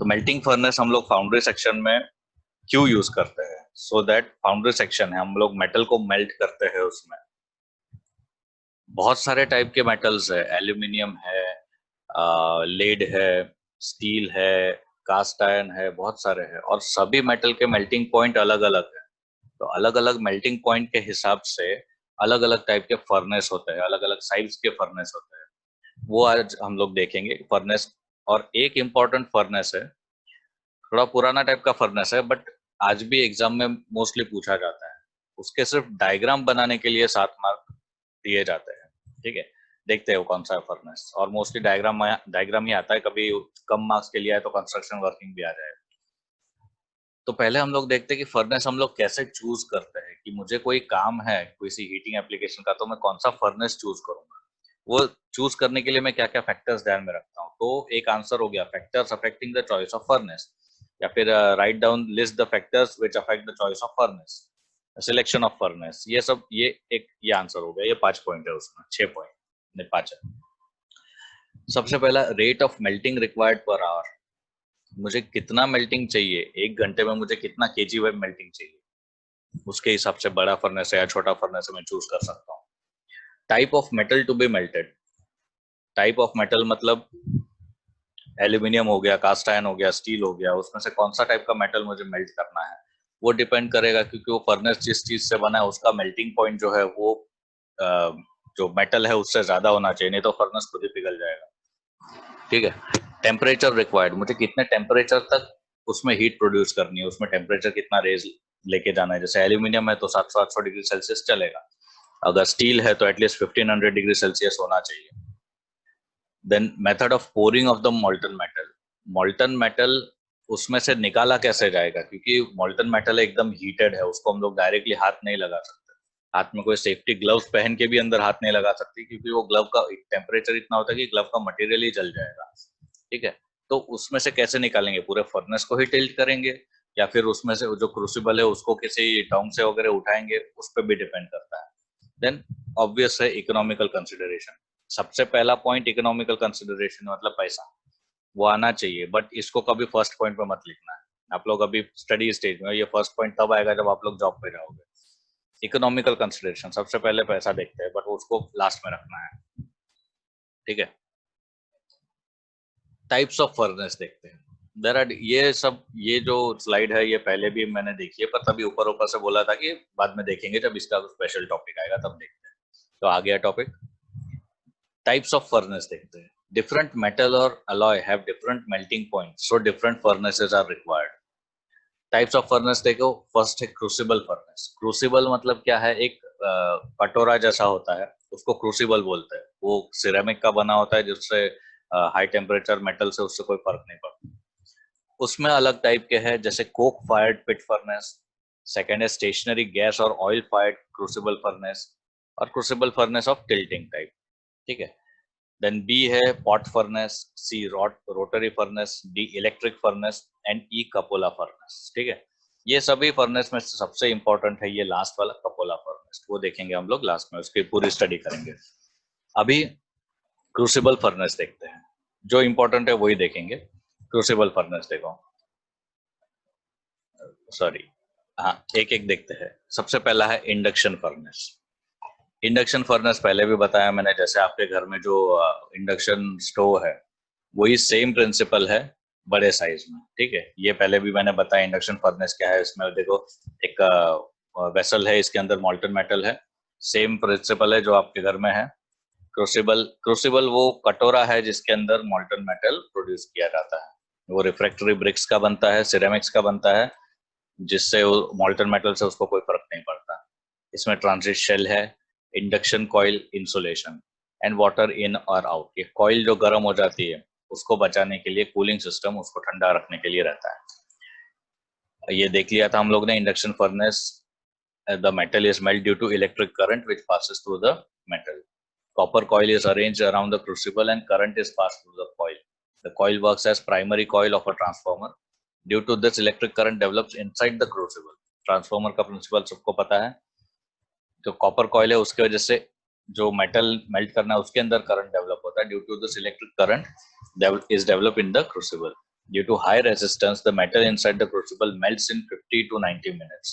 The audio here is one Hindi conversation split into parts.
तो मेल्टिंग फर्नेस हम लोग फाउंड्री सेक्शन में क्यों यूज करते हैं? सो दैट फाउंड्री सेक्शन है, हम लोग मेटल को मेल्ट करते हैं। उसमें बहुत सारे टाइप के मेटल्स है, एल्यूमिनियम है, लेड है, स्टील है, कास्ट आयरन है, बहुत सारे हैं, और सभी मेटल के मेल्टिंग पॉइंट अलग अलग है। तो अलग अलग मेल्टिंग पॉइंट के हिसाब से अलग अलग टाइप के फर्नेस होते हैं, अलग अलग साइज के फर्नेस होते हैं। वो आज हम लोग देखेंगे फर्नेस। और एक इम्पॉर्टेंट फर्नेस है, थोड़ा पुराना टाइप का फर्नेस है, बट आज भी एग्जाम में मोस्टली पूछा जाता है। उसके सिर्फ डायग्राम बनाने के लिए 7 मार्क दिए जाते हैं। ठीक है, देखते हैं कौन सा फर्नेस, और मोस्टली डायग्राम ही आता है। कभी कम मार्क्स के लिए आए तो कंस्ट्रक्शन वर्किंग भी आ जाए। तो पहले हम लोग देखते हैं कि फर्नेस हम लोग कैसे चूज करते हैं, कि मुझे कोई काम है कोई सी हीटिंग एप्लीकेशन का, तो मैं कौन सा फर्नेस चूज करूंगा। वो चूज करने के लिए मैं क्या क्या फैक्टर्स ध्यान में रखता हूँ। तो एक आंसर हो गया factors affecting the choice of furnace, या फिर write down list the factors which affect the choice of furnace, selection of furnace. ये सब ये आंसर हो गया। ये 5 पॉइंट है, उसमें 6 पॉइंट नहीं 5 है। सबसे पहला, rate of melting required per hour. मुझे कितना मेल्टिंग चाहिए, 1 घंटे में मुझे कितना केजी वेब मेल्टिंग चाहिए, उसके हिसाब से बड़ा फर्नेस है या छोटा फर्नेस है मैं चूज कर सकता हूँ। Type of metal to be melted. Type of metal मतलब एल्यूमिनियम हो गया, कास्ट आयरन हो गया, स्टील हो गया, उसमें से कौन सा टाइप का मेटल मुझे मेल्ट करना है वो डिपेंड करेगा, क्योंकि वो फर्नेस जिस चीज से बना है उसका मेल्टिंग पॉइंट जो है वो जो मेटल है उससे ज्यादा होना चाहिए, नहीं तो फर्नेस खुद ही पिघल जाएगा। ठीक है। टेम्परेचर रिक्वायर्ड, मुझे कितने टेम्परेचर तक उसमें हीट प्रोड्यूस करनी है, उसमें टेम्परेचर कितना रेज लेके जाना है। जैसे एल्यूमिनियम है तो 700-800 डिग्री सेल्सियस चलेगा, अगर स्टील है तो एटलीस्ट 1500 डिग्री सेल्सियस होना चाहिए। Then method of pouring of the molten metal. Molten metal उसमें से निकाला कैसे जाएगा, क्योंकि मॉल्टन मेटल एकदम हीटेड है, उसको हम लोग डायरेक्टली हाथ नहीं लगा सकते। हाथ में कोई सेफ्टी ग्लव्स पहन के भी अंदर हाथ नहीं लगा सकते, क्योंकि वो ग्लव का टेम्परेचर इतना होता है कि ग्लव का मटेरियल ही जल जाएगा। ठीक है। तो उसमें से कैसे निकालेंगे, पूरे फर्नेस को ही टिल्ट करेंगे, या फिर उसमें से जो क्रूसिबल है उसको किसी टोंग से वगैरह उठाएंगे, उस पर भी डिपेंड करता है। देन ऑब्वियस है इकोनॉमिकल कंसिडरेशन। सबसे पहला पॉइंट इकोनॉमिकल कंसिडरेशन मतलब पैसा, वो आना चाहिए। बट इसको कभी फर्स्ट पॉइंट पे मत लिखना है, आप लोग अभी स्टडी स्टेज में, ये फर्स्ट पॉइंट तब आएगा जब आप लोग जॉब पे जाओगे। इकोनॉमिकल कंसिडरेशन, सबसे पहले पैसा देखते हैं, बट उसको लास्ट में रखना है। ठीक है। टाइप्स ऑफ फर्नेस देखते हैं। देयर आर ये जो स्लाइड है ये पहले भी मैंने देखी है, पर तभी ऊपर ऊपर से बोला था कि बाद में देखेंगे जब इसका स्पेशल टॉपिक आएगा तब देखते हैं। तो आ गया टॉपिक। टाइप्स ऑफ फर्नेस देखते हैं। डिफरेंट मेटल और alloy have different melting point, so different furnaces are required. Types of furnace देखो। फर्स्ट है क्रूसिबल फर्नेस। क्रूसिबल मतलब क्या है, एक कटोरा जैसा होता है, उसको क्रूसिबल बोलते हैं। वो सिरेमिक का बना होता है, जिससे हाई टेम्परेचर मेटल से उससे कोई फर्क नहीं पड़ता। उसमें अलग टाइप के हैं, जैसे coke fired pit furnace, second है स्टेशनरी गैस और ऑयल फायर्ड क्रूसिबल फर्नेस, और crucible furnace of tilting type. ठीक है। देन बी है pot furnace, C rotary furnace, D electric furnace, and E cupola furnace. ठीक है। ये सभी फर्नेस में से सबसे इंपॉर्टेंट है ये लास्ट वाला कपोला फर्नेस, वो देखेंगे हम लोग लास्ट में, उसकी पूरी स्टडी करेंगे। अभी क्रूसिबल फर्नेस देखते हैं, जो इंपॉर्टेंट है वही देखेंगे। क्रूसिबल फर्नेस देखो, सॉरी, हाँ एक एक देखते हैं। सबसे पहला है इंडक्शन फर्नेस। इंडक्शन फर्नेस पहले भी बताया मैंने, जैसे आपके घर में जो इंडक्शन स्टोव है वही सेम प्रिंसिपल है बड़े साइज में। ठीक है। ये पहले भी मैंने बताया इंडक्शन फर्नेस क्या है। इसमें देखो एक वेसल है, इसके अंदर मॉल्टन मेटल है, सेम प्रिंसिपल है जो आपके घर में है। क्रूसिबल, क्रूसिबल वो कटोरा है जिसके अंदर मॉल्टन मेटल प्रोड्यूस किया जाता है। वो रिफ्रैक्टरी ब्रिक्स का बनता है, सिरेमिक्स का बनता है, जिससे मॉल्टन मेटल से उसको कोई फर्क नहीं पड़ता। इसमें ट्रांजिट शेल है, induction coil, insulation, and water in और आउट। ये कॉइल जो गर्म हो जाती है उसको बचाने के लिए, कूलिंग सिस्टम उसको ठंडा रखने के लिए रहता है। ये देख लिया था हम लोग ने induction furnace. The metal is melt due to electric current which passes through the metal. Copper coil is arranged around the crucible and current is passed through the coil. The coil works as primary coil of a transformer. Due to this, electric current develops inside the crucible. Transformer का प्रिंसिपल सबको पता है। जो कॉपर कॉइल है उसके वजह से जो मेटल मेल्ट करना है उसके अंदर करंट डेवलप होता है। Due to this electric current is develop in the crucible. Due to high resistance, the metal inside the crucible melts in 50 to 90 minutes.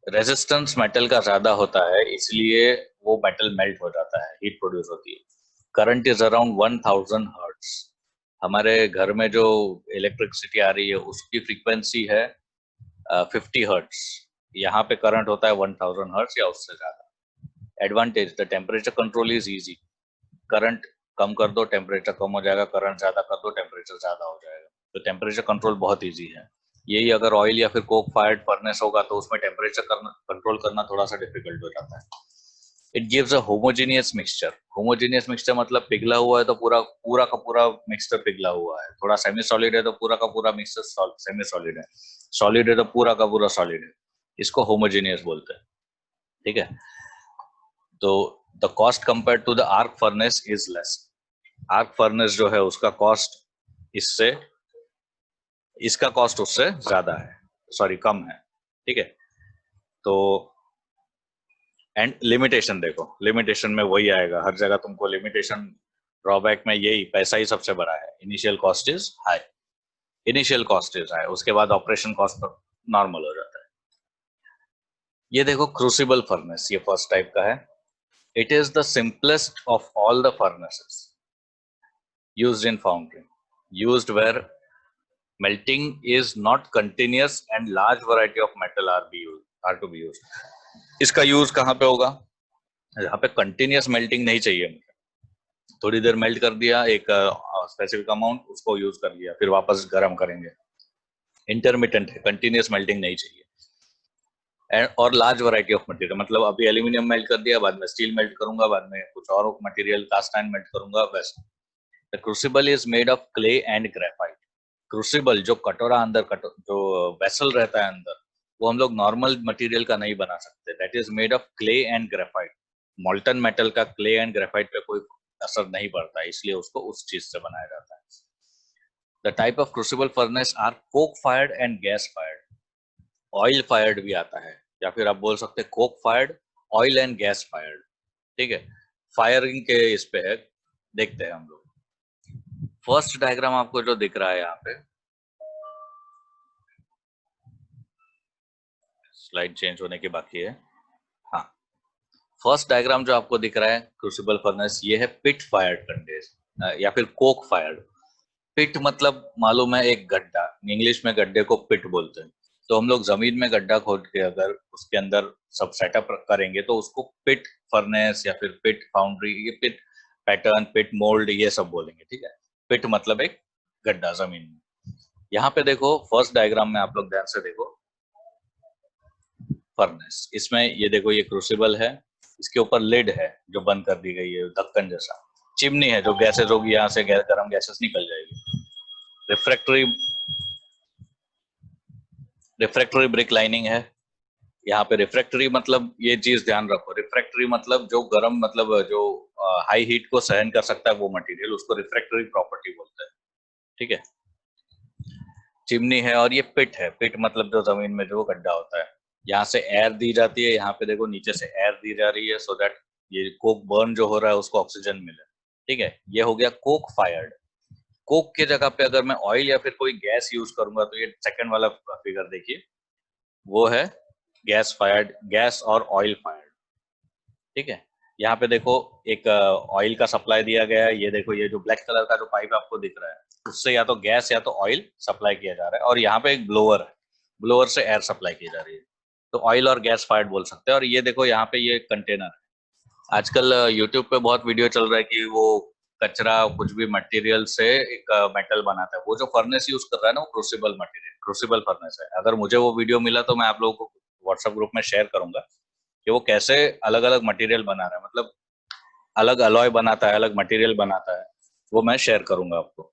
Resistance metal का ज्यादा होता है, इसलिए वो मेटल मेल्ट हो जाता है, हीट प्रोड्यूस होती है. Current is around 1000 hertz. हमारे घर में जो इलेक्ट्रिसिटी आ रही है उसकी फ्रीक्वेंसी है 50 हर्ट्ज. यहाँ पे करंट होता है 1000 हर्ट्ज या उससे ज्यादा. Advantage, the temperature control is easy. Current कम कर दो, टेम्परेचर कम हो जाएगा, करंट ज्यादा कर दो, टेम्परेचर ज्यादा हो जाएगा. तो टेम्परेचर कंट्रोल बहुत इजी है. यही अगर ऑयल या फिर कोक फायर्ड फर्नेस होगा तो उसमें टेम्परेचर कंट्रोल करना थोड़ा सा डिफिकल्ट हो जाता है. It gives a homogeneous mixture. Homogeneous mixture मतलब पिघला हुआ है तो पूरा पूरा का पूरा मिक्सचर पिघला हुआ है. थोड़ा सेमी सॉलिड है तो पूरा का पूरा मिक्सचर सेमी सॉलिड है. सॉलिड है तो पूरा का पूरा सॉलिड है. इसको होमोजेनियस बोलते हैं. ठीक है. तो the cost compare to the arc furnace is less. Arc furnace जो है उसका कॉस्ट इससे, इसका कॉस्ट उससे ज्यादा है, सॉरी कम है. ठीक है. तो एंड लिमिटेशन देखो, लिमिटेशन में वही आएगा हर जगह तुमको. लिमिटेशन ड्रॉबैक में यही, पैसा ही सबसे बड़ा है. Initial cost is high, initial cost is high, उसके बाद ऑपरेशन कॉस्ट नॉर्मल हो जाता है. ये देखो क्रूसिबल फर्नेस, ये फर्स्ट टाइप का है. It is the simplest of all the furnaces used in foundry, used where melting is not continuous and large variety of metal are to be used. इसका यूज कहाँ पे होगा? जहाँ पे कंटिन्यूस मेल्टिंग नहीं चाहिए मुझे. थोड़ी देर मेल्ट कर दिया एक स्पेसिफिक अमाउंट, उसको यूज कर लिया, फिर वापस गर्म करेंगे. इंटरमिटेंट है, कंटिन्यूस मेल्टिंग नहीं चाहिए. और लार्ज वैरायटी ऑफ मटेरियल, मतलब अभी एल्यूमिनियम मेल्ट कर दिया, बाद में स्टील मेल्ट करूंगा, बाद में कुछ और मटेरियल कास्ट आयरन मेल्ट करूंगा, वैसे. The crucible is made of clay and graphite. Crucible जो कटोरा अंदर जो वेसल रहता है अंदर, वो हम लोग नॉर्मल मटेरियल का नहीं बना सकते. That is made of clay and graphite. मॉल्टन metal का क्ले एंड ग्रेफाइट पे कोई असर नहीं पड़ता, इसलिए उसको उस चीज से बनाया जाता है. The type of crucible furnace are coke fired and gas fired. Oil fired भी आता है, या फिर आप बोल सकते हैं coke fired, oil and gas fired. ठीक है. फायरिंग के इस पे है, देखते हैं हम लोग. फर्स्ट डायग्राम आपको जो दिख रहा है यहाँ पे, स्लाइड चेंज होने की बाकी है. हाँ, फर्स्ट डायग्राम जो आपको दिख रहा है क्रूसिबल फर्नेस, ये है पिट फायर्ड कंडेंस या फिर कोक फायर्ड. पिट मतलब मालूम है एक गड्ढा, इंग्लिश में गड्ढे को पिट बोलते हैं. तो हम लोग जमीन में गड्ढा खोद के अगर उसके अंदर सब सेटअप करेंगे तो उसको पिट फर्नेस या फिर पिट फाउंड्री, ये पिट पैटर्न, पिट मोल्ड, ये सब बोलेंगे. ठीक है. पिट मतलब एक गड्ढा जमीन में. यहाँ पे देखो फर्स्ट डायग्राम में आप लोग ध्यान से देखो, फर्नेस, इसमें ये देखो ये क्रूसिबल है, इसके ऊपर लिड है जो बंद कर दी गई है, ढक्कन जैसा. चिमनी है जो गैसेज होगी, यहाँ से गर्म गैसेस निकल जाएगी. रिफ्रैक्टरी ब्रिक लाइनिंग है. यहाँ पे रिफ्रैक्टरी मतलब ये चीज ध्यान रखो, रिफ्रैक्टरी मतलब जो गर्म, मतलब जो हाई हीट को सहन कर सकता है वो मटेरियल, उसको रिफ्रैक्टरी प्रॉपर्टी बोलते हैं. ठीक है. चिमनी है और ये पिट है. पिट मतलब जो जमीन में जो गड्ढा होता है, यहाँ से एयर दी जाती है, यहाँ पे देखो नीचे से एयर दी जा रही है, सो दैट ये कोक बर्न जो हो रहा है उसको ऑक्सीजन मिले. ठीक है. ये हो गया कोक फायर्ड. कोक के जगह पे अगर मैं ऑयल या फिर कोई गैस यूज करूंगा तो ये सेकंड वाला फिगर देखिए, वो है गैस फायर्ड, गैस और ऑयल फायर्ड. ठीक है. यहाँ पे देखो एक ऑयल का सप्लाई दिया गया है. ये देखो ये जो ब्लैक कलर का जो पाइप आपको दिख रहा है, उससे या तो गैस या तो ऑयल सप्लाई किया जा रहा है, और यहाँ पे एक ब्लोअर है, ब्लोअर से एयर सप्लाई की जा रही है. तो ऑयल और गैस फायर्ड बोल सकते हैं. और ये देखो यहाँ पे ये कंटेनर है. आजकल यूट्यूब पे बहुत वीडियो चल रहा है कि वो कचरा कुछ भी मटेरियल से एक मेटल बनाता है. वो जो फर्नेस यूज कर रहा है ना, वो क्रूसिबल मटेरियल, क्रूसिबल फर्नेस है. अगर मुझे वो वीडियो मिला तो मैं आप लोगों को व्हाट्सएप ग्रुप में शेयर करूंगा कि वो कैसे अलग अलग मटेरियल बना रहा है, मतलब अलग अलॉय बनाता है, अलग मटेरियल बनाता है, वो मैं शेयर करूंगा आपको.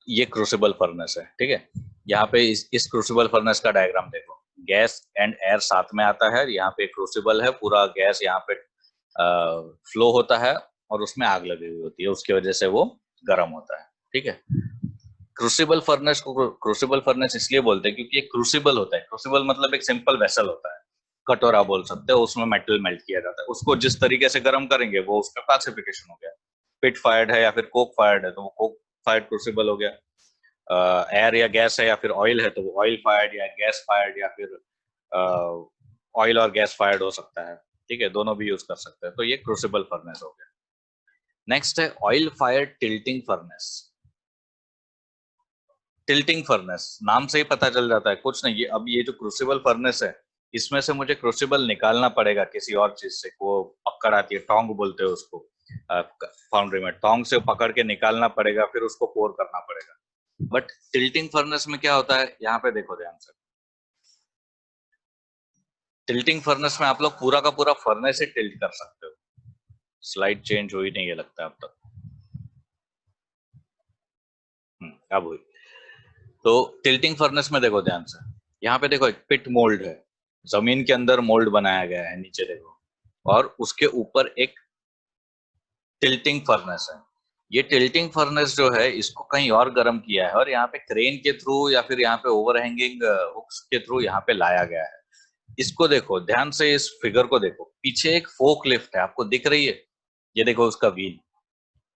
ये क्रूसिबल फर्नेस है. ठीक है. यहाँ पे इस क्रूसिबल फर्नेस का डायग्राम देखो, गैस एंड एयर साथ में आता है. यहाँ पे क्रूसिबल है, पूरा गैस यहाँ पे फ्लो होता है और उसमें आग लगी हुई होती है, उसकी वजह से वो गर्म होता है. ठीक है. क्रूसिबल फर्नेस को क्रूसिबल फर्नेस इसलिए बोलते हैं क्योंकि एक क्रूसिबल होता है. क्रूसिबल मतलब एक सिंपल वेसल होता है, कटोरा बोल सकते हो, उसमें मेटल मेल्ट किया जाता है. उसको जिस तरीके से गर्म करेंगे वो उसका क्लासिफिकेशन हो गया. पिट फायर्ड है या फिर कोक फायर्ड है तो वो कोक फायर्ड क्रूसिबल हो गया. एयर या गैस है या फिर ऑयल है तो वो ऑयल फायर्ड या गैस फायर्ड या फिर ऑयल और गैस फायर्ड हो सकता है। ठीक है, दोनों भी यूज कर सकते हैं। तो ये क्रूसिबल फर्नेस हो गया। नेक्स्ट है oil fired tilting furnace. Tilting furnace नाम से ही पता चल जाता है कुछ नहीं, ये अब ये जो क्रूसिबल फर्नेस है इसमें से मुझे क्रूसिबल निकालना पड़ेगा किसी और चीज से। वो पकड़ आती है, टोंग बोलते हैं उसको फाउंड्री में, टोंग से पकड़ के निकालना पड़ेगा, फिर उसको पोर करना पड़ेगा। बट टिल्टिंग फर्नेस में क्या होता है, यहाँ पे देखो ध्यान से। टिल्टिंग फर्नेस में आप लोग पूरा का पूरा फर्नेस ही टिल्ट कर सकते हो। स्लाइड चेंज हुई नहीं है लगता है अब तक। अब हुई। तो टिल्टिंग फर्नेस में देखो ध्यान से, यहाँ पे देखो एक पिट मोल्ड है, जमीन के अंदर मोल्ड बनाया गया है, नीचे देखो, और उसके ऊपर एक टिल्टिंग फर्नेस है। ये टिल्टिंग फर्नेस जो है इसको कहीं और गर्म किया है और यहाँ पे क्रेन के थ्रू या फिर यहाँ पे ओवरहैंगिंग हुक्स के थ्रू यहाँ पे लाया गया है। इसको देखो ध्यान से, इस फिगर को देखो, पीछे एक फोक लिफ्ट है, आपको दिख रही है? ये देखो उसका व्हील,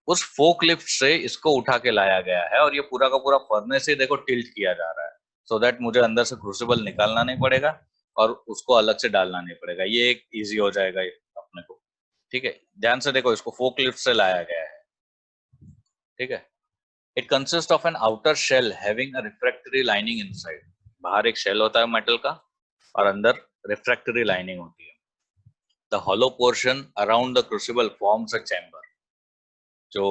उस फोक लिफ्ट से इसको उठा के लाया गया है और ये पूरा का पूरा फर्नेस से देखो टिल्ट किया जा रहा है, सो दैट मुझे अंदर से क्रूसिबल निकालना नहीं पड़ेगा और उसको अलग से डालना नहीं पड़ेगा। ये एक इजी हो जाएगा ये अपने को। ठीक है, ध्यान से देखो, इसको फोक लिफ्ट से लाया गया है। ठीक है, it consist of an outer shell having a refractory lining inside. बाहर एक शेल होता है मेटल का और अंदर रिफ्रैक्टरी लाइनिंग होती है। The hollow portion around the crucible forms a chamber. जो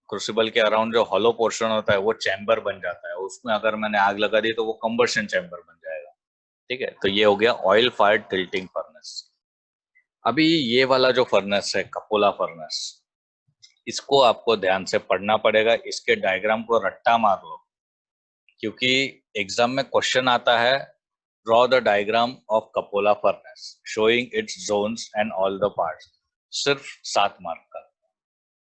क्रूसिबल के अराउंड जो हॉलो पोर्शन होता है वो चैम्बर बन जाता है, उसमें अगर मैंने आग लगा दी तो वो कंबशन चैम्बर बन जाएगा। ठीक है, तो ये हो गया ऑयल फायर्ड टिल्टिंग फर्नेस। अभी ये वाला जो फर्नेस है कपोला फर्नेस, इसको आपको ध्यान से पढ़ना पड़ेगा, इसके डायग्राम को रट्टा मार लो, क्योंकि एग्जाम में क्वेश्चन आता है, draw the diagram of cupola furnace showing its zones and all the parts. सिर्फ 7 मार्क का।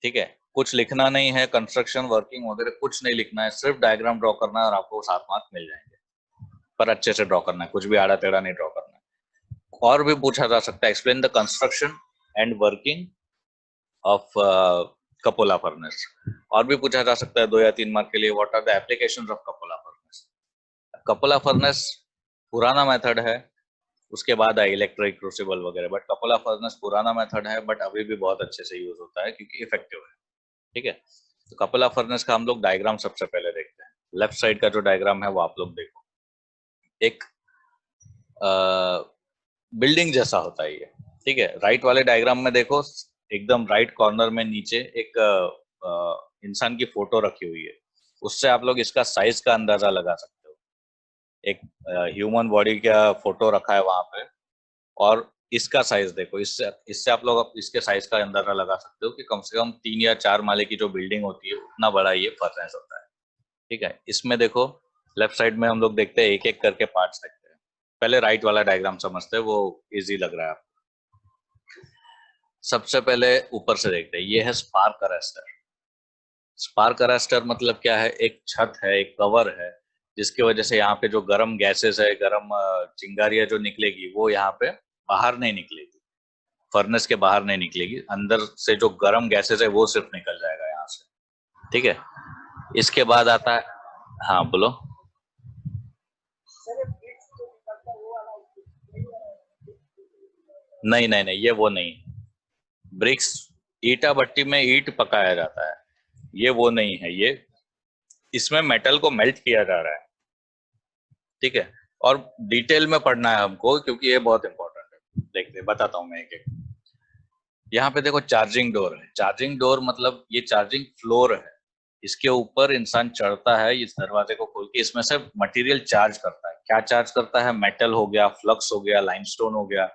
ठीक है, कुछ लिखना नहीं है, कंस्ट्रक्शन वर्किंग वगैरह कुछ नहीं लिखना है, सिर्फ डायग्राम ड्रॉ करना है और आपको 7 मार्क मिल जाएंगे। पर अच्छे से ड्रॉ करना है, कुछ भी आड़ा टेढ़ा नहीं ड्रॉ करना है। और भी पूछा जा सकता है, explain the construction and working of cupola furnace. और भी पूछा जा सकता है 2 या 3 मार्क के लिए, what are the applications of cupola furnace. Cupola furnace पुराना मेथड है, उसके बाद है इलेक्ट्रिक क्रूसिबल वगैरह, बट कपोला फर्नेस पुराना मेथड है बट अभी भी बहुत अच्छे से यूज होता है क्योंकि इफेक्टिव है। ठीक है, तो कपोला फर्नेस का हम लोग डायग्राम सबसे पहले देखते हैं। लेफ्ट साइड का जो डायग्राम है वो आप लोग देखो, एक बिल्डिंग जैसा होता है ये। ठीक है, राइट वाले डायग्राम में देखो, एकदम राइट कॉर्नर में नीचे एक इंसान की फोटो रखी हुई है, उससे आप लोग इसका साइज का अंदाजा लगा सकते हो। एक ह्यूमन बॉडी का फोटो रखा है वहां पे और इसका साइज देखो, इससे इससे आप लोग इसके साइज का अंदाजा लगा सकते हो कि कम से कम 3 या 4 माले की जो बिल्डिंग होती है उतना बड़ा ये फर्नेस होता है। ठीक है, इसमें देखो लेफ्ट साइड में हम लोग देखते हैं, एक एक करके पार्ट्स देखते हैं। पहले राइट वाला डायग्राम समझते हैं, वो इजी लग रहा है आपको। सबसे पहले ऊपर से देखते हैं, ये है स्पार्क अरेस्टर। स्पार्क अरेस्टर मतलब क्या है, एक छत है, एक कवर है, जिसकी वजह से यहाँ पे जो गर्म गैसेस है, गर्म चिंगारियां जो निकलेगी वो यहाँ पे बाहर नहीं निकलेगी, फर्नेस के बाहर नहीं निकलेगी, अंदर से जो गर्म गैसेस है वो सिर्फ निकल जाएगा यहाँ से। ठीक है, इसके बाद आता है, हाँ बोलो। नहीं नहीं नहीं, ये वो नहीं। ब्रिक्स, ईटा भट्टी में ईट पकाया जाता है, ये वो नहीं है। ये इसमें मेटल को मेल्ट किया जा रहा है। ठीक है, और डिटेल में पढ़ना है हमको क्योंकि ये बहुत इंपॉर्टेंट है। देखते बताता हूँ मैं एक एक। यहाँ पे देखो चार्जिंग डोर है। चार्जिंग डोर मतलब ये चार्जिंग फ्लोर है, इसके ऊपर इंसान चढ़ता है, इस दरवाजे को खोल के इसमें से मटेरियल चार्ज करता है। क्या चार्ज करता है? मेटल हो गया, फ्लक्स हो गया, लाइमस्टोन हो गया,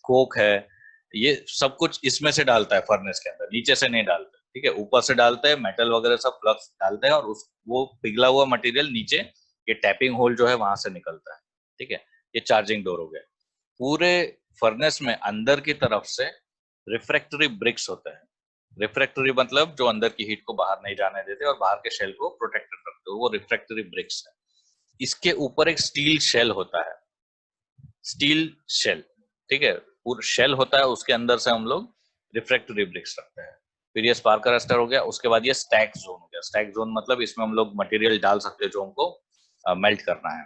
कोक है, ये सब कुछ इसमें से डालता है फर्नेस के अंदर, नीचे से नहीं डालता। ठीक है, ऊपर से डालते हैं, मेटल वगैरह सब फ्लक्स डालते हैं और उस वो पिघला हुआ मटेरियल नीचे ये टैपिंग होल जो है वहां से निकलता है। ठीक है, ये चार्जिंग डोर हो गया। पूरे फर्नेस में अंदर की तरफ से रिफ्रैक्टरी ब्रिक्स होते हैं। रिफ्रैक्टरी मतलब जो अंदर की हीट को बाहर नहीं जाने देते और बाहर के शेल को प्रोटेक्टेड रखते हो, वो रिफ्रैक्टरी ब्रिक्स है। इसके ऊपर एक स्टील शेल होता है, स्टील शेल। ठीक है, पूरा शेल होता है, उसके अंदर से हम लोग रिफ्रैक्टरी ब्रिक्स रखते हैं। फिर ये स्पार्क अरेस्टर हो गया, उसके बाद ये स्टैक जोन हो गया। स्टैक जोन मतलब इसमें हम लोग मटेरियल डाल सकते हैं जो हमको मेल्ट करना है।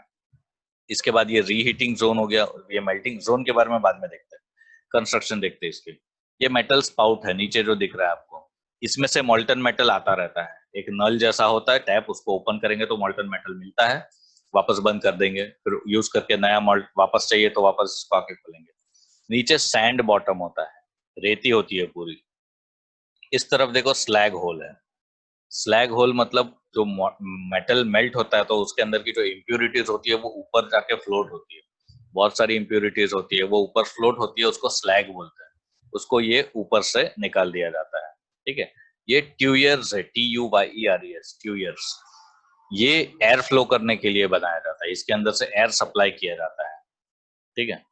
इसके बाद ये रीहीटिंग जोन हो गया, ये मेल्टिंग जोन के बारे में बाद में देखते हैं, कंस्ट्रक्शन देखते हैं इसके। ये मेटल स्पाउट है नीचे जो दिख रहा है आपको, इसमें से मोल्टन मेटल आता रहता है, एक नल जैसा होता है टैप, उसको ओपन करेंगे तो मोल्टन मेटल मिलता है, वापस बंद कर देंगे, फिर यूज करके नया मोल्ट वापस चाहिए तो वापस इसको आके खोलेंगे। नीचे सैंड बॉटम होता है, रेती होती है पूरी। इस तरफ देखो स्लैग होल है। स्लैग होल मतलब जो मेटल मेल्ट होता है तो उसके अंदर की जो इम्प्यूरिटीज होती है वो ऊपर जाके फ्लोट होती है, बहुत सारी इम्प्यूरिटीज होती है वो ऊपर फ्लोट होती है, उसको स्लैग बोलते हैं, उसको ये ऊपर से निकाल दिया जाता है। ठीक है, ये ट्यूयर्स है, TUYERES, ट्यूयर्स। ये एयर फ्लो करने के लिए बनाया जाता है, इसके अंदर से एयर सप्लाई किया जाता है। ठीक है,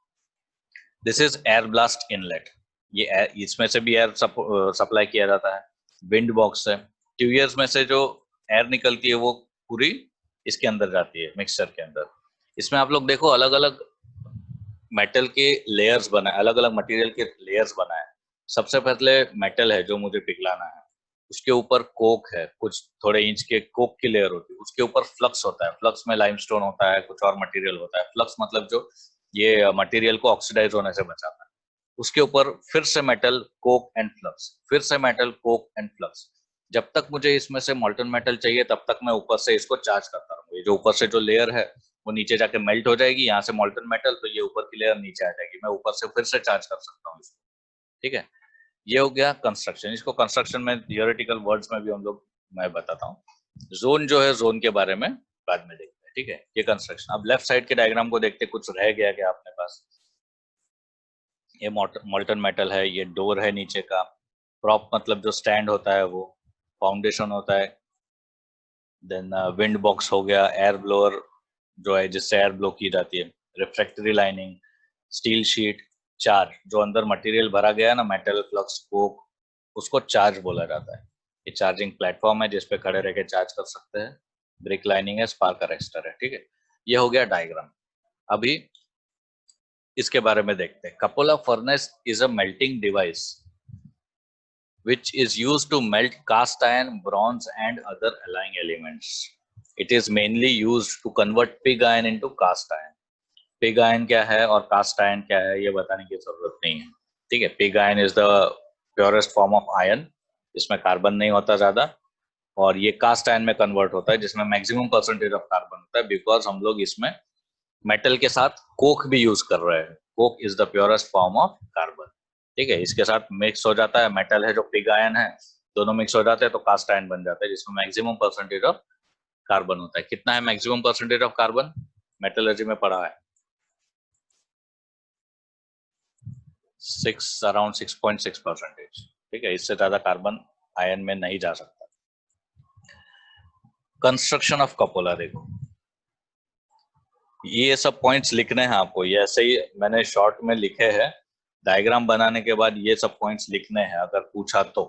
this is air blast inlet, ये इसमें से भी एयर सप्लाई किया जाता है। विंड बॉक्स है, ट्यूयर्स में से जो एयर निकलती है वो पूरी इसके अंदर जाती है, मिक्सचर के अंदर। इसमें आप लोग देखो अलग अलग मेटल के लेयर्स बनाए, अलग अलग मटेरियल के लेयर्स बनाए। सबसे पहले मेटल है जो मुझे पिघलाना है, उसके ऊपर कोक है, कुछ थोड़े इंच के कोक की लेयर होती है, उसके ऊपर फ्लक्स होता है, फ्लक्स में लाइमस्टोन होता है, कुछ और मटेरियल होता है। फ्लक्स मतलब जो ये मटेरियल को ऑक्सीडाइज होने से बचाता है। उसके ऊपर फिर से मेटल, कोक एंड फ्लक्स, फिर से मेटल, कोक एंड फ्लक्स। जब तक मुझे इसमें से मॉल्टन मेटल चाहिए तब तक मैं ऊपर से इसको चार्ज करता रहूंगा। ये जो ऊपर से जो लेयर है वो नीचे जाके मेल्ट हो जाएगी, यहाँ से मॉल्टन मेटल, तो ये ऊपर की लेयर नीचे आ जाएगी, मैं ऊपर से फिर से चार्ज कर सकता हूँ इसको। ठीक है, ये हो गया कंस्ट्रक्शन। इसको कंस्ट्रक्शन में थियोरेटिकल वर्ड्स में भी हम लोग मैं बताता हूँ। जोन जो है, जोन के बारे में बाद में देखते हैं। ठीक है, ये कंस्ट्रक्शन। अब लेफ्ट साइड के डायग्राम को देखते, कुछ रह गया क्या अपने पास? ये मॉल्टन मेटल है, ये डोर है नीचे का, प्रॉप मतलब जो स्टैंड होता है वो, फाउंडेशन होता है, देन विंड बॉक्स हो गया, एयर ब्लोअर जो है जिससे एयर ब्लो की जाती है, refractory lining, steel sheet, charge, जो अंदर मटेरियल भरा गया है ना, मेटल, फ्लक्स, कोक, उसको चार्ज बोला जाता है। ये चार्जिंग प्लेटफॉर्म है जिसपे खड़े रह के चार्ज कर सकते हैं। ब्रिक लाइनिंग है, स्पार्क अरेस्टर है। ठीक है, ये हो गया डायग्राम। अभी इसके बारे में देखते हैं। Cupola furnace is a melting device which is used to melt cast iron, bronze and other alloying elements. It is mainly used to convert pig iron into cast iron. Pig iron क्या है और cast iron क्या है ये बताने की जरूरत नहीं है। ठीक है, pig iron is the purest form of iron, इसमें कार्बन नहीं होता ज्यादा, और ये कास्ट आयन में कन्वर्ट होता है जिसमें मैक्सिमम परसेंटेज ऑफ कार्बन होता है, बिकॉज हम लोग इसमें मेटल के साथ कोक भी यूज कर रहे हैं। Coke is the purest form of carbon. ठीक है, इसके साथ मिक्स हो जाता है, मेटल है जो पिग आयन है, दोनों मिक्स हो जाते हैं तो कास्ट आयन बन जाता है जिसमें मैक्सिमम परसेंटेज ऑफ कार्बन होता है। कितना है maximum percentage of carbon? Metallurgy में पढ़ा है 6, अराउंड 6.6%। ठीक है, इससे ज्यादा कार्बन आयन में नहीं जा सकता। कंस्ट्रक्शन ऑफ कपोला देखो, ये सब पॉइंट्स लिखने हैं आपको, ये ऐसे ही मैंने शॉर्ट में लिखे हैं, डायग्राम बनाने के बाद ये सब पॉइंट्स लिखने हैं अगर पूछा तो।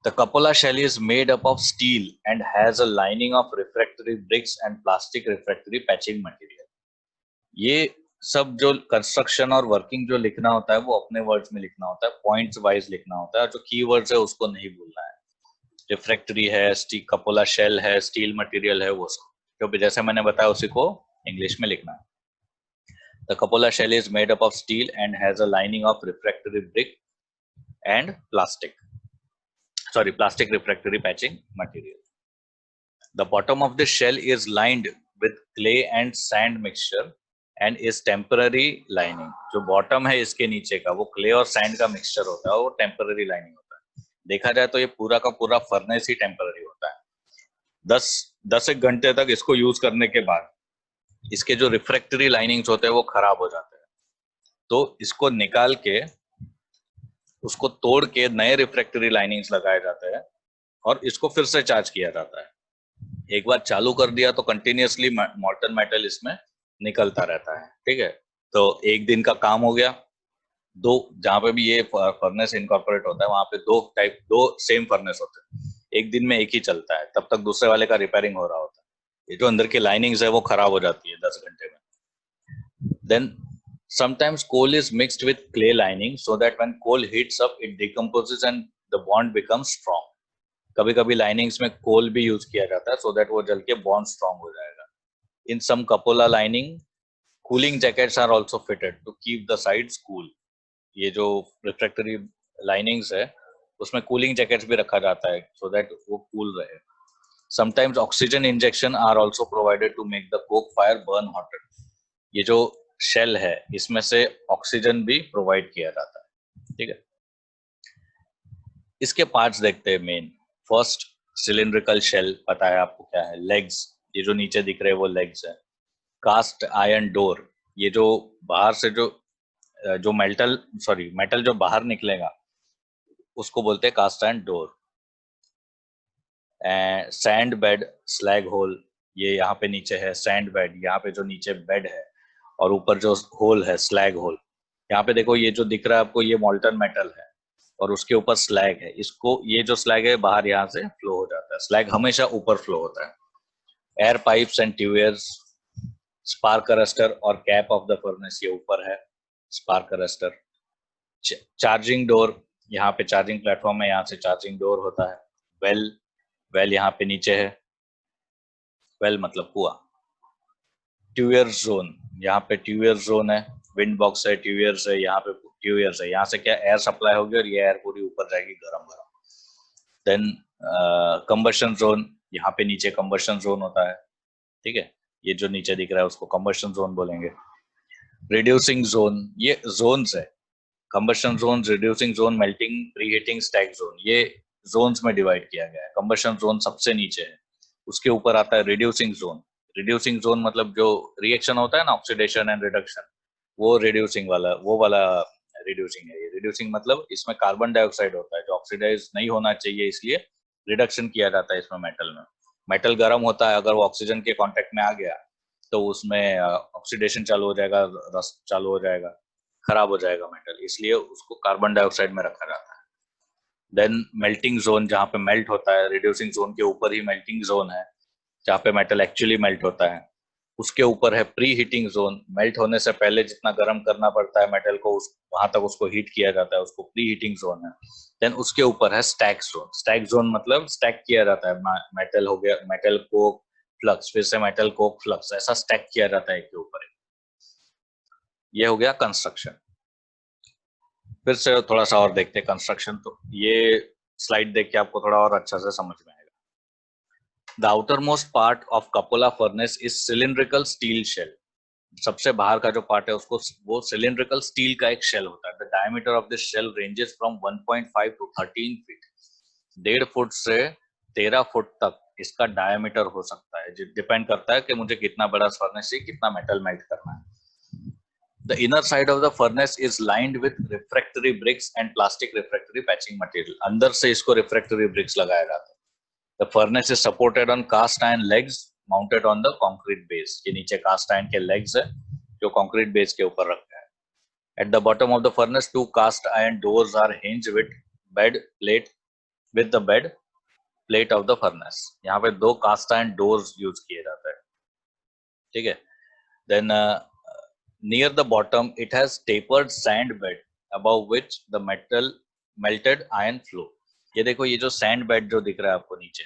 The cupola shell is made up of steel and has a lining of refractory bricks and plastic refractory patching material. ये सब जो कंस्ट्रक्शन और वर्किंग जो लिखना होता है वो अपने वर्ड्स में लिखना होता है, पॉइंट्स वाइज लिखना होता है, और जो कीवर्ड्स है उसको नहीं भूलना है। रिफ्रैक्टरी है, स्टील कपोला शेल है, स्टील मटेरियल है, वो जो जैसे मैंने बताया उसी को इंग्लिश में लिखना है। The cupola shell is made up of steel and has a lining of refractory brick and plastic refractory patching material. The bottom of the shell is lined with clay and sand mixture and is temporary lining. जो bottom है इसके नीचे का वो clay और sand का mixture होता है, वो temporary lining होता है। देखा जाए तो ये पूरा का पूरा फर्नेस ही temporary होता है। 10 एक घंटे तक इसको यूज करने के बाद इसके जो रिफ्रैक्टरी लाइनिंग्स होते हैं वो खराब हो जाते हैं, तो इसको निकाल के उसको तोड़ के नए रिफ्रैक्टरी लाइनिंग्स लगाए जाते हैं और इसको फिर से चार्ज किया जाता है। एक बार चालू कर दिया तो कंटिन्यूअसली मॉल्टन मेटल इसमें निकलता रहता है। ठीक है, तो एक दिन का काम हो गया। दो, जहां पे भी ये फर्नेस इनकॉर्पोरेट होता है वहां पे दो सेम फर्नेस होते हैं, एक दिन में एक ही चलता है, तब तक दूसरे वाले का रिपेयरिंग हो रहा होता है। ये जो अंदर की लाइनिंग्स है वो खराब हो जाती है 10 घंटे में। Then sometimes coal is mixed with clay lining so that when coal heats up it decomposes and the bond becomes strong. कभी कभी लाइनिंग्स में कोल भी यूज किया जाता है सो दैट वो जल के बॉन्ड स्ट्रॉन्ग हो जाएगा. In some cupola lining cooling jackets are also fitted to keep the sides cool. ये जो रिफ्रैक्टरी लाइनिंग्स है उसमें कूलिंग जैकेट्स भी रखा जाता है सो दैट वो कूल रहे. Sometimes oxygen injection are also provided to make the coke fire burn hotter. ये जो शेल है इसमें से ऑक्सीजन भी प्रोवाइड किया जाता है. ठीक है, इसके पार्ट्स देखते हैं. मेन फर्स्ट सिलिंड्रिकल शेल, पता है आपको क्या है. लेग्स, ये जो नीचे दिख रहे हैं वो लेग्स है. कास्ट आयरन डोर, ये जो बाहर से जो मेटल जो बाहर निकलेगा उसको बोलते हैं cast iron door. Sand bed slag hole, ये यहाँ पे नीचे है सैंड बेड, यहाँ पे जो नीचे बेड है और ऊपर जो होल है स्लैग होल. यहाँ पे देखो ये जो दिख रहा है आपको ये मोल्टन मेटल है और उसके ऊपर स्लैग है. इसको ये जो स्लैग है बाहर यहाँ से फ्लो हो जाता है. स्लैग हमेशा ऊपर फ्लो होता है. Air pipes and tubers, spark arrester और कैप ऑफ द फर्नेस ये ऊपर है स्पार्क अरेस्टर. चार्जिंग डोर, यहाँ पे चार्जिंग प्लेटफॉर्म है, यहाँ से चार्जिंग डोर होता है. वेल यहाँ पे नीचे है, वेल मतलब कुआं. ट्यूबर्स जोन, यहाँ पे ट्यूबर्स जोन है. विंड बॉक्स है, ट्यूबर्स है, यहाँ पे ट्यूबर्स है. यहाँ से क्या एयर सप्लाई होगी और ये एयर पूरी ऊपर जाएगी गरम गरम. देन कंबशन जोन, यहाँ पे नीचे कंबशन जोन होता है. ठीक है, ये जो नीचे दिख रहा है उसको कंबशन जोन बोलेंगे. रिड्यूसिंग जोन, ये जोन्स है. Combustion zone, reducing zone, melting, preheating, stack zone, ये जोन्स में डिवाइड किया गया है. कंबशन जोन सबसे नीचे है, उसके ऊपर आता है रिड्यूसिंग जोन. रिड्यूसिंग जोन मतलब जो रिएक्शन होता है ना ऑक्सीडेशन एंड रिडक्शन, वो रिड्यूसिंग वाला वो वाला रिड्यूसिंग है. ये रिड्यूसिंग मतलब इसमें कार्बन डाइऑक्साइड होता है जो ऑक्सीडाइज नहीं होना चाहिए, इसलिए रिडक्शन किया जाता है इसमें मेटल में. मेटल गर्म होता है, अगर वो ऑक्सीजन के कांटेक्ट में आ गया तो उसमें ऑक्सीडेशन चालू हो जाएगा, रस्ट चालू हो जाएगा, खराब हो जाएगा मेटल, इसलिए उसको कार्बन डाइऑक्साइड में रखा जाता है. देन मेल्टिंग जोन, जहाँ पे मेल्ट होता है. रिड्यूसिंग जोन के ऊपर ही मेल्टिंग जोन है जहाँ पे मेटल एक्चुअली मेल्ट होता है. उसके ऊपर है प्री हीटिंग जोन, मेल्ट होने से पहले जितना गर्म करना पड़ता है मेटल को वहां तक उसको हीट किया जाता है, उसको प्री हीटिंग जोन है. देन उसके ऊपर है स्टैक जोन. स्टैक जोन मतलब स्टैक किया जाता है. मेटल हो गया, मेटल कोक फ्लक्स, फिर से मेटल कोक फ्लक्स, ऐसा स्टैक किया जाता है एक के ऊपर. ये हो गया कंस्ट्रक्शन. फिर से थोड़ा सा और देखते हैं कंस्ट्रक्शन. तो ये स्लाइड देख के आपको थोड़ा और अच्छा से समझ में आएगा. The outermost part of cupola furnace is cylindrical steel shell. सबसे बाहर का जो पार्ट है उसको वो सिलिंड्रिकल स्टील का एक शेल होता है. The diameter of this shell ranges from 1.5 to 13 feet. 1.5 foot से 13 फुट तक इसका डायमीटर हो सकता है. डिपेंड करता है कि मुझे कितना बड़ा फर्नेस है, कितना मेटल मेल्ट करना है. The inner side of the furnace is lined with refractory bricks and plastic refractory patching material. अंदर से इसको refractory bricks लगाया जाता है. The furnace is supported on cast iron legs mounted on the concrete base. ये नीचे cast iron के legs है जो concrete base के ऊपर रखा है. At the bottom of the furnace, 2 cast iron doors are hinged with the bed plate of the furnace. यहाँ पे 2 cast iron doors use किए जाते हैं. ठीक है. Then near the bottom, it has tapered sand bed above which the melted iron flow. ये देखो ये जो सैंड बेड जो दिख रहा है आपको नीचे,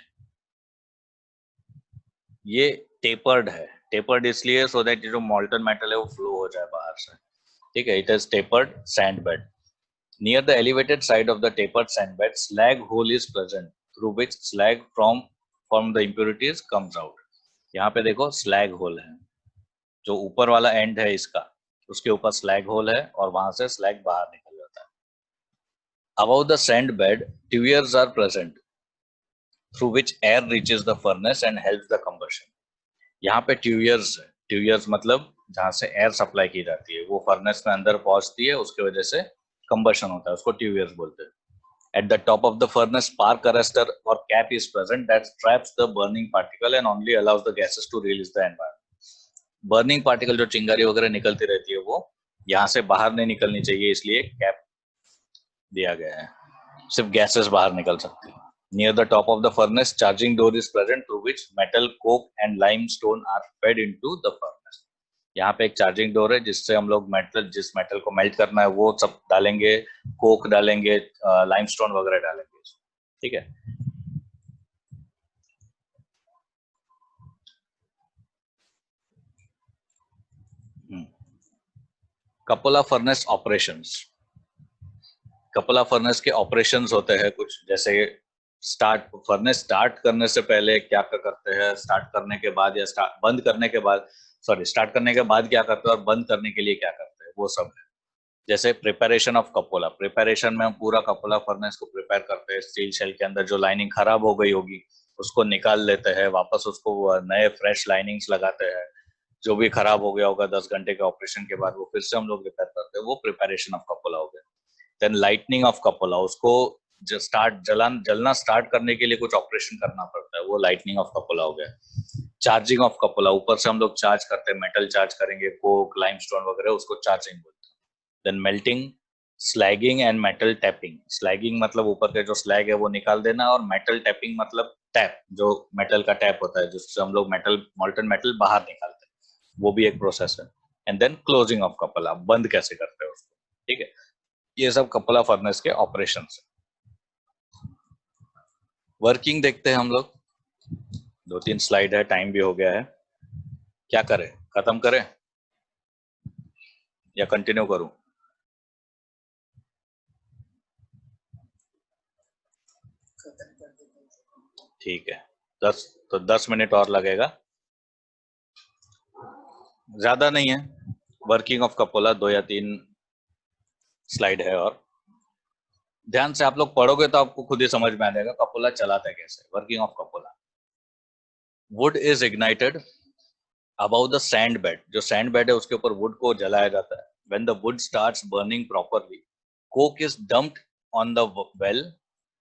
ये टेपर्ड है. टेपर्ड इसलिए सो दैट ये जो मोल्टन मेटल है वो फ्लो हो जाए बाहर से. ठीक है. It is tapered sand bed. Near the elevated side of the tapered sand bed, slag hole is present through which slag from the impurities comes out. यहाँ पे देखो स्लैग होल है, जो ऊपर वाला एंड है इसका, उसके ऊपर स्लैग होल है और वहां से स्लैग बाहर निकल जाता है. Above the sand bed, tuyeres are present through which air reaches the furnace and helps the combustion. यहाँ पे ट्यूयर्स है. ट्यूयर्स मतलब जहाँ से एयर सप्लाई की जाती है, वो फर्नेस में अंदर पहुंचती है, उसके वजह से कंबशन होता है, उसको ट्यूयर्स बोलते हैं. At the top of the furnace, spark arrestor or cap is present that traps the burning particle and only allows the gases to release the environment. Burning particle जो चिंगारी वगैरह निकलती रहती है वो यहाँ से बाहर नहीं निकलनी चाहिए, इसलिए कैप दिया गया है, सिर्फ गैसेस बाहर निकल सकती है. Near the top of the furnace, charging door is present through which metal, coke and limestone are fed into the furnace. यहाँ पे एक चार्जिंग डोर है जिससे हम लोग जिस मेटल को मेल्ट करना है वो सब डालेंगे, कोक डालेंगे, लाइमस्टोन वगैरह डालेंगे, ठीक है। Coppola furnace operations. Coppola furnace के ऑपरेशंस होते हैं कुछ, जैसे फर्नेस स्टार्ट करने से पहले क्या क्या करते हैं, स्टार्ट करने के बाद या बंद करने के बाद, स्टार्ट करने के बाद क्या करते हैं और बंद करने के लिए क्या करते हैं, वो सब है। जैसे प्रिपरेशन ऑफ कपोला, प्रिपरेशन में हम पूरा कपोला फर्नेस को प्रिपेयर करते हैं। स्टील शेल के अंदर जो लाइनिंग खराब हो गई होगी उसको निकाल लेते हैं, वापस उसको नए फ्रेश लाइनिंग्स लगाते हैं। जो भी खराब हो गया होगा 10 घंटे के ऑपरेशन के बाद वो फिर से हम लोग रिपेयर करते हैं, वो प्रिपरेशन ऑफ कपोला हो गया। देन लाइटनिंग ऑफ कपोला, उसको जलना स्टार्ट करने के लिए कुछ ऑपरेशन करना पड़ता है, वो लाइटनिंग ऑफ कपोला हो गया। चार्जिंग ऑफ कपोला, ऊपर से हम लोग चार्ज करते हैं, मेटल चार्ज करेंगे, कोक लाइमस्टोन वगैरह, उसको चार्जिंग बोलते हैं। Then melting, slagging and metal tapping. Slagging मतलब ऊपर के जो स्लैग है वो निकाल देना, और मेटल टैपिंग मतलब टैप, जो मेटल का टैप होता है जिससे हम लोग मोल्टन मेटल बाहर निकालते हैं, वो भी एक प्रोसेस है। And then closing of Coppola, बंद कैसे करते हैं उसको, ठीक है। ये सब कपोला फर्नेस के ऑपरेशन है। वर्किंग देखते हैं हम लोग, 2-3 स्लाइड है, टाइम भी हो गया है। क्या करें, खत्म करें या कंटिन्यू करूं? ठीक है, 10 मिनट और लगेगा, ज्यादा नहीं है। वर्किंग ऑफ कपोला 2 या 3 स्लाइड है, और ध्यान से आप लोग पढ़ोगे तो आपको खुद ही समझ में आ जाएगा कपोला चलाता है कैसे। Working of cupola, wood is ignited about the sand bed, जो सैंड बेड है उसके ऊपर वुड को जलाया जाता है। When the wood starts burning properly, coke is dumped on the well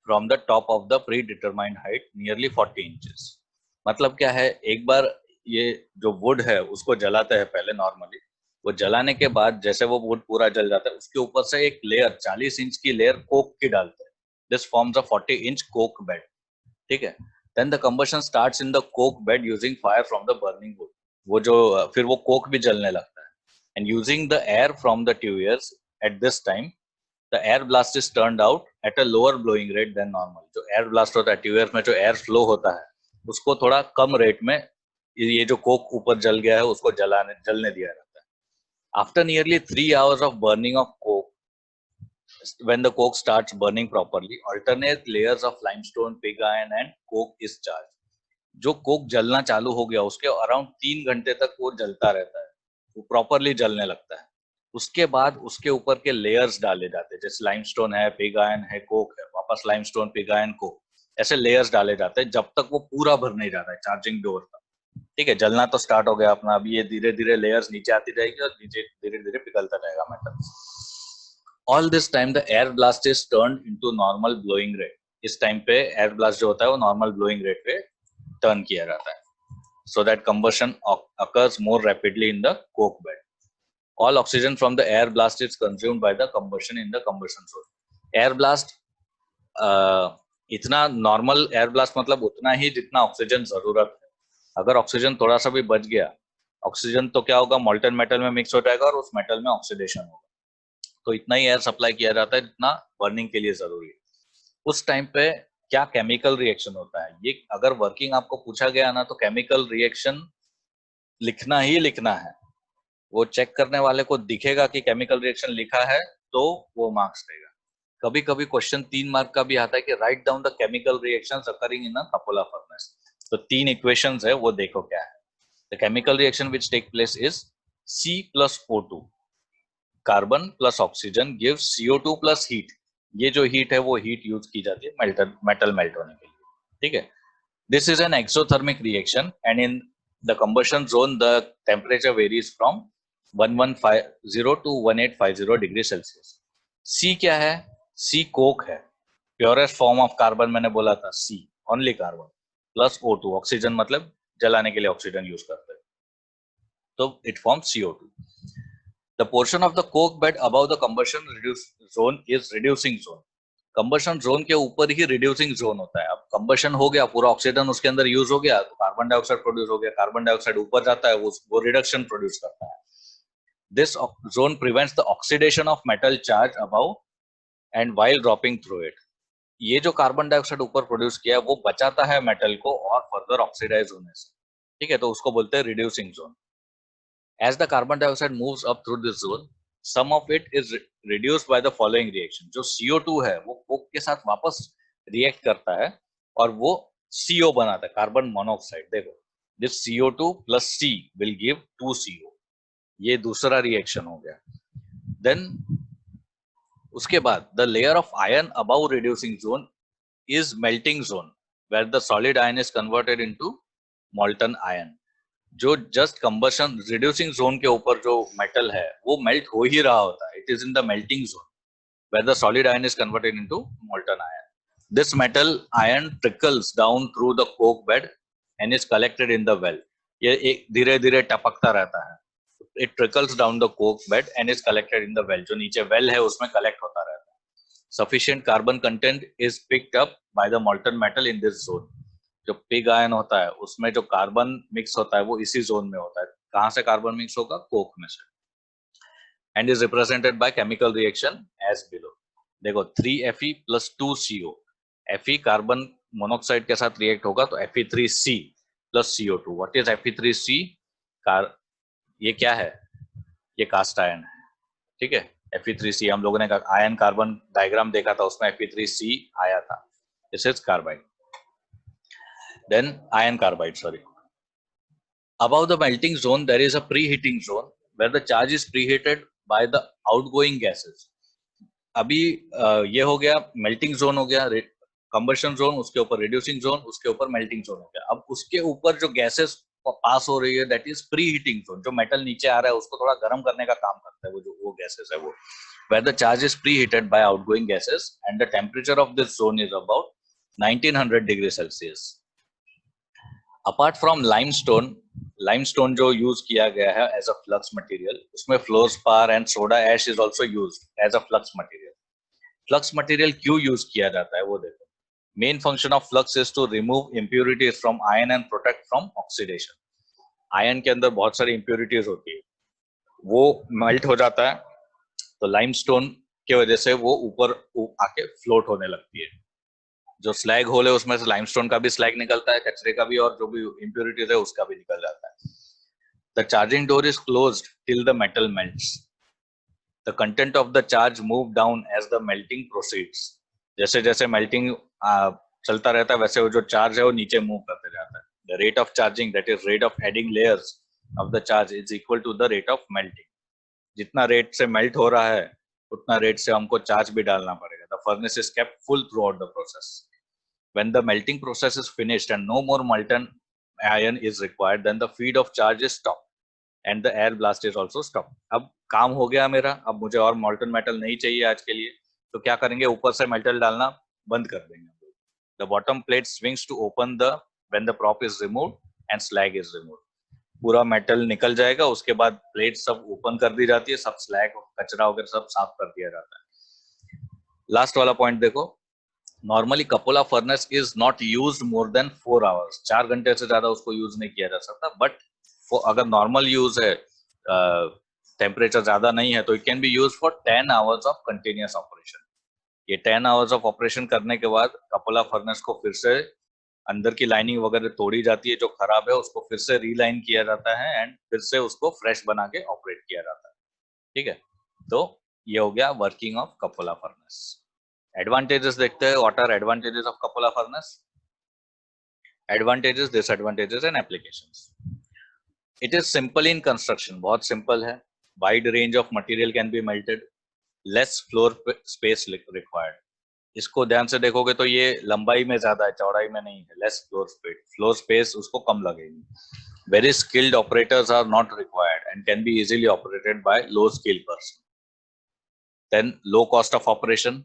from the top of the predetermined height nearly 40 inches. मतलब क्या है, एक बार ये जो वुड है उसको जलाते हैं पहले नॉर्मली, वो जलाने के बाद जैसे वो वुड पूरा जल जाता है उसके ऊपर से एक लेयर 40 इंच की लेयर कोक की डालते हैं। This forms a 40 inch coke bed, ठीक है। Then the combustion starts in the coke bed using fire from the burning wood. वो जो फिर वो कोक भी जलने लगता है। And using the air from the tuyeres at this time, the air blast is turned out at a lower blowing rate than normal. जो एयर ब्लास्ट होता है ट्यूयर्स में, जो एयर फ्लो होता है उसको थोड़ा कम रेट में ये जो कोक ऊपर जल गया है उसको जलने दिया जाता है। After nearly 3 hours of burning of coke, when the coke starts burning properly, alternate layers of limestone, pig iron and coke is charged. जो कोक जलना चालू हो गया उसके अराउंड 3 घंटे तक वो जलता रहता है, वो प्रॉपरली जलने लगता है। उसके बाद उसके ऊपर के लेयर्स डाले जाते हैं, जैसे लाइमस्टोन है, पिग आयरन है, कोक है, वापस लाइमस्टोन, पिग आयरन, कोक, ऐसे लेयर्स डाले जाते हैं जब तक वो पूरा भर नहीं जाता है चार्जिंग डोर तक, ठीक है। जलना तो स्टार्ट हो गया अपना, अभी ये धीरे धीरे लेयर्स नीचे आती जाएगी और नीचे धीरे धीरे पिघलता जाएगा metal. All this time the air blast is turn into normal blowing rate. इस टाइम पे एयर ब्लास्ट जो होता है वो नॉर्मल ब्लोइंग रेट पे टर्न किया जाता है, so that combustion occurs more rapidly in the coke bed. All oxygen from the air blast is consumed by the combustion in the combustion zone. Air blast इतना नॉर्मल एयर ब्लास्ट मतलब उतना ही जितना ऑक्सीजन जरूरत है। अगर ऑक्सीजन थोड़ा सा भी बच गया, ऑक्सीजन तो क्या होगा, मोल्टन मेटल में मिक्स हो जाएगा और उस मेटल में ऑक्सीडेशन होगा। तो इतना ही एयर सप्लाई किया जाता है जितना बर्निंग के लिए जरूरी है। उस टाइम पे क्या केमिकल रिएक्शन होता है, ये अगर वर्किंग आपको पूछा गया ना तो केमिकल रिएक्शन लिखना ही लिखना है। वो चेक करने वाले को दिखेगा कि केमिकल रिएक्शन लिखा है तो वो मार्क्स देगा। कभी कभी क्वेश्चन 3 मार्क का भी आता है कि write down the chemical reactions occurring in a cupola furnace. तो 3 इक्वेशंस है, वो देखो क्या है। The chemical reaction which take place is C+O2, carbon plus oxygen gives CO2 plus heat. ये जो हीट है वो हीट यूज की जाती है मेटल मेल्ट होने के लिए, ठीक है। This is an exothermic reaction and in the combustion zone the temperature varies from 1150 to 1850 degree Celsius. C क्या है? C कोक है, प्योरेस्ट फॉर्म ऑफ कार्बन मैंने बोला था, C only carbon plus O2, oxygen मतलब जलाने के लिए ऑक्सीजन यूज करते हैं, तो it forms CO2. The portion of the coke bed above the combustion zone is reducing zone. Combustion zone के ऊपर ही रिड्यूसिंग जोन होता है। अब कंबशन हो गया, पूरा ऑक्सीजन उसके अंदर यूज हो गया, तो कार्बन डाइऑक्साइड प्रोड्यूस हो गया, कार्बन डाइऑक्साइड ऊपर जाता है, वो रिडक्शन प्रोड्यूस करता है। This zone prevents the oxidation of metal charge above and while dropping through it. ये जो कार्बन डाइऑक्साइड ऊपर प्रोड्यूस किया है वो बचाता है मेटल को और फर्दर ऑक्सीडाइज होने से। ठीक है, तो उसको बोलते हैं reducing zone. As the carbon dioxide moves up through this zone, some of it is reduced by the following reaction. जो CO2 है वो कोक के साथ वापस रिएक्ट करता है और वो CO बनाता है, कार्बन मोनोऑक्साइड। देखो, this CO2 plus C will give 2CO। ये दूसरा रिएक्शन हो गया। Then उसके बाद the layer of iron above reducing zone is melting zone, where the solid iron is converted into molten iron। जो जस्ट कंबशन रिड्यूसिंग जोन के ऊपर जो मेटल है वो मेल्ट हो ही रहा होता है, it is in the melting zone where the solid iron is converted into molten iron. This metal iron trickles down through the coke bed and is collected in the well. ये एक धीरे धीरे टपकता रहता है, it trickles down the coke bed and is collected in the well. जो नीचे वेल है उसमें कलेक्ट होता रहता है। Sufficient carbon content is picked up by the molten metal in this zone. जो पिग आयन होता है उसमें जो कार्बन मिक्स होता है वो इसी जोन में होता है। कहां से कार्बन मिक्स होगा? कोक में से। And is represented by chemical reaction as below. देखो 3Fe plus 2CO। Fe carbon monoxide के साथ रिएक्ट होगा तो Fe3C plus CO2। What is Fe3C? ये क्या है? ये कास्ट आयन है। ठीक है, Fe3C हम लोगों ने आयन कार्बन डायग्राम देखा था, उसमें Fe3C आया था। This is carbide, then iron carbide, sorry। Above the melting zone there is a preheating zone where the charge is preheated by the outgoing gases। अभी ये हो गया मेल्टिंग जोन, हो गया कंबशन जोन, उसके ऊपर रिड्यूसिंग जोन, उसके ऊपर मेल्टिंग जोन हो गया। अब उसके ऊपर जो गैसेस पास हो रही है दैट इज प्रीहीटिंग जोन। जो मेटल नीचे आ रहा है उसको थोड़ा गर्म करने का काम करता है वो गैसेस है वो, where the charge is preheated by outgoing gases and the temperature of this zone is about 1900 degrees Celsius। Apart from limestone जो यूज किया गया है एज अ फ्लक्स मटेरियल, उसमें fluorspar and soda ash is also used as a flux material. Flux material क्यों यूज किया जाता है वो देखो। Main function of flux is to remove impurities from iron and protect from oxidation. Iron के अंदर बहुत सारी इंप्योरिटीज होती है, वो मेल्ट हो जाता है तो लाइमस्टोन की वजह से वो ऊपर आके फ्लोट होने लगती है। जो स्लैग होल है उसमें से लाइमस्टोन का भी स्लैग निकलता है, कचरे का भी, और जो भी इंप्योरिटीज है उसका भी निकल जाता है। The charging door is closed till the metal melts. The content of the charge move down as the melting proceeds. जैसे जैसे मेल्टिंग चलता रहता है वैसे वो जो चार्ज है वो नीचे मूव करते जाता है। The rate of charging that is rate of adding layers of the charge is equal to the rate of melting. जितना रेट से मेल्ट हो रहा है उतना रेट से हमको चार्ज भी डालना पड़ेगा। The furnace is kept full through out the process. When the melting process is finished and no more molten iron is required, then the feed of charge is stopped and the air blast is also stopped। अब काम हो गया मेरा, अब मुझे और molten metal नहीं चाहिए आज के लिए, तो क्या करेंगे? ऊपर से मेटल डालना बंद कर देंगे। The bottom plate swings to open the when the prop is removed and slag is removed। पूरा मेटल निकल जाएगा, उसके बाद प्लेट सब ओपन कर दी जाती है, सब स्लैग कचरा वगैरह सब साफ कर दिया जाता है। लास्ट वाला पॉइंट देखो, normally cupola furnace is not used more than 4 hours. 4 घंटे से ज्यादा उसको यूज नहीं किया जा सकता, बट अगर नॉर्मल यूज है, टेम्परेचर ज्यादा नहीं है, तो it can be use for 10 hours of continuous operation. ये 10 आवर्स ऑफ ऑपरेशन करने के बाद कपोला फर्नेस को फिर से अंदर की लाइनिंग वगैरह तोड़ी जाती है, जो खराब है उसको फिर से रीलाइन किया जाता है एंड फिर से उसको फ्रेश बना के ऑपरेट किया जाता है। ठीक है, तो ये हो गया working of cupola furnace. Advantages देखते हैं। What are advantages of cupola furnace? Advantages, disadvantages and applications. It is simple in construction, बहुत सिंपल है। Wide range of material can be melted, less floor space required. इसको ध्यान से देखोगे तो ये लंबाई में ज्यादा है, चौड़ाई में नहीं है। लेस फ्लोर स्पेस उसको कम लगेगी। Very skilled operators are not required and can be easily operated by low skilled person. Then low cost of operation,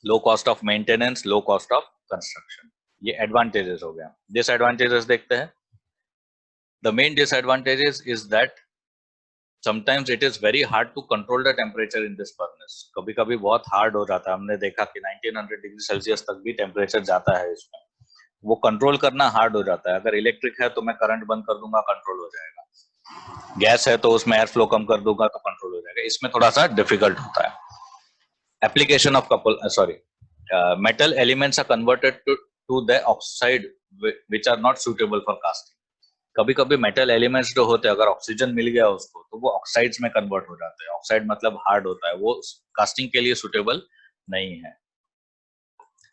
low cost of maintenance, low cost of construction. ये एडवांटेजेस हो गया। डिसएडवांटेजेस देखते हैं। The main disadvantages is that sometimes it is very hard to control the temperature in this furnace. कभी कभी बहुत हार्ड हो जाता है, हमने देखा कि 1900 डिग्री सेल्सियस तक भी टेम्परेचर जाता है इसमें, वो कंट्रोल करना हार्ड हो जाता है। अगर इलेक्ट्रिक है तो मैं करंट बंद कर दूंगा, कंट्रोल हो जाएगा। गैस है तो उसमें एयर फ्लो कम कर दूंगा तो कंट्रोल हो जाएगा। इसमें थोड़ा सा डिफिकल्ट होता है। Application of couple sorry metal elements are converted to the oxide which are not suitable for casting. कभी कभी मेटल एलिमेंट्स जो होते हैं, अगर ऑक्सीजन मिल गया उसको तो वो ऑक्साइड्स में कन्वर्ट हो जाते हैं। ऑक्साइड मतलब हार्ड होता है, वो कास्टिंग के लिए सुटेबल नहीं है।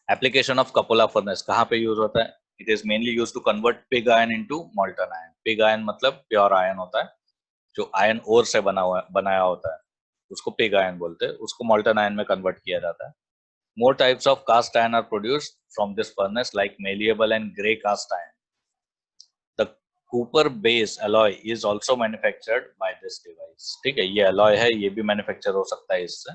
एप्लीकेशन ऑफ कपोला फर्नेस कहाँ पे यूज होता है? It is mainly use to convert pig iron into molten iron. Pig iron मतलब प्योर आयन होता है, जो आयन ओर से बनाया होता है, उसको पिग आयन बोलते हैं। उसको मॉल्टन आयन में कन्वर्ट किया जाता है। More types of cast iron are produced from this furnace, like malleable and gray cast iron. The Cooper base alloy is also manufactured by this device. ठीक है, ये alloy है, ये भी मैन्युफैक्चर हो सकता है इससे।